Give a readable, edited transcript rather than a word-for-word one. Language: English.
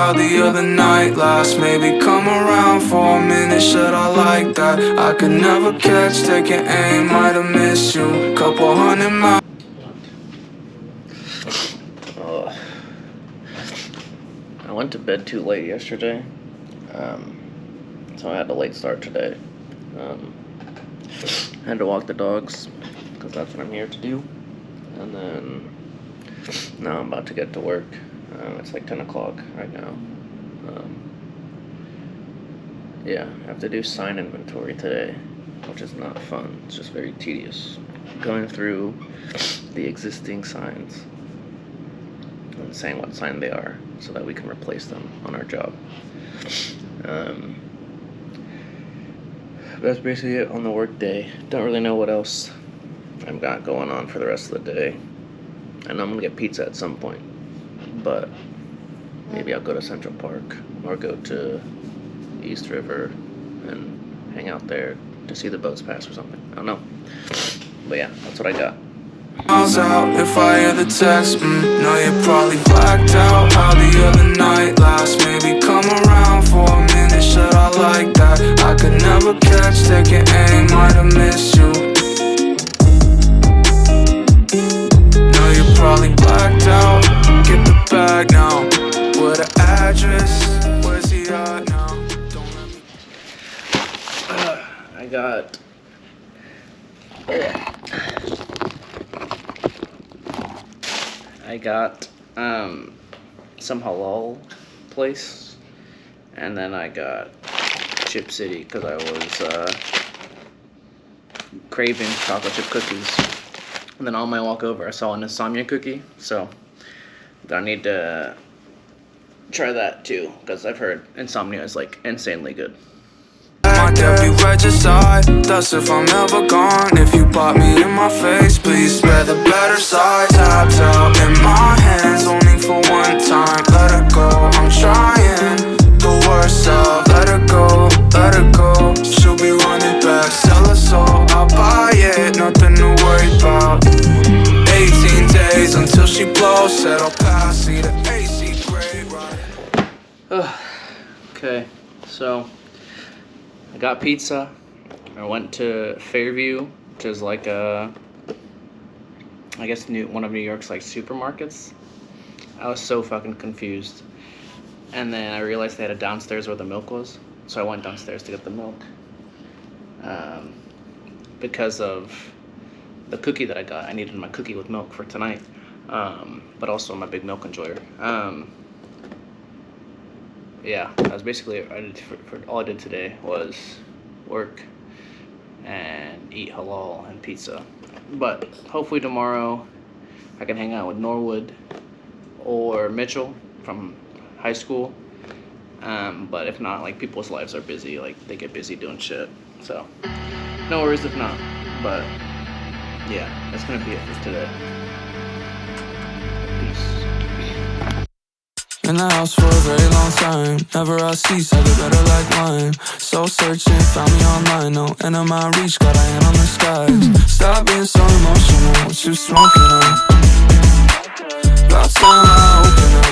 how the other night lasts. Maybe come around for a minute, should I like that? I could never catch, taking aim, might have missed you. Couple hundred miles. I went to bed too late yesterday, so I had a late start today. I had to walk the dogs, because that's what I'm here to do, and then now I'm about to get to work. It's like 10 o'clock right now. Yeah, I have to do sign inventory today, which is not fun. It's just very tedious. Going through the existing signs and saying what sign they are so that we can replace them on our job. That's basically it on the work day. Don't really know what else I've got going on for the rest of the day. I know I'm gonna get pizza at some point, but maybe I'll go to Central Park or go to East River and hang out there to see the boats pass or something. I don't know. But yeah, that's what I got. Miles out, if I hear the text, no, you're probably blacked out. How the other night lasts. Maybe come around for a minute, should I like that? I could never catch, taking aim, might have missed you. No, you're probably blacked out. Get the bag now. What the address? Where's he at now? Don't let me. I got some halal place, and then I got Chip City because I was craving chocolate chip cookies. And then on my walk over, I saw an insomnia cookie, so I need to try that too because I've heard insomnia is like insanely good. My every regicide, that's if I'm ever gone. If you pop me in my face, please spare the better side. Tap tap in my hands, only for one time. Let her go, I'm trying. The worst of, let her go, let her go. She'll be running back, sell her soul, I'll buy it, nothing to worry about. 18 days until she blows, said I'll pass, see the AC grade right. Okay, so I got pizza. I went to Fairview, which is like I guess one of New York's like supermarkets. I was so fucking confused. And then I realized they had a downstairs where the milk was. So I went downstairs to get the milk. Because of the cookie that I got. I needed my cookie with milk for tonight. But also I'm a big milk enjoyer. Yeah, that was basically it. All I did today was work and eat halal and pizza. But hopefully tomorrow I can hang out with Norwood or Mitchell from high school. But if not, like, people's lives are busy. Like, they get busy doing shit. So no worries if not. But yeah, that's gonna be it for today. Peace. In the house for a very long time. Never I cease, I get better like mine. Soul searching, found me online. No end of my reach, got a hand on the skies. Stop being so emotional, what you smoking on? About time I open up.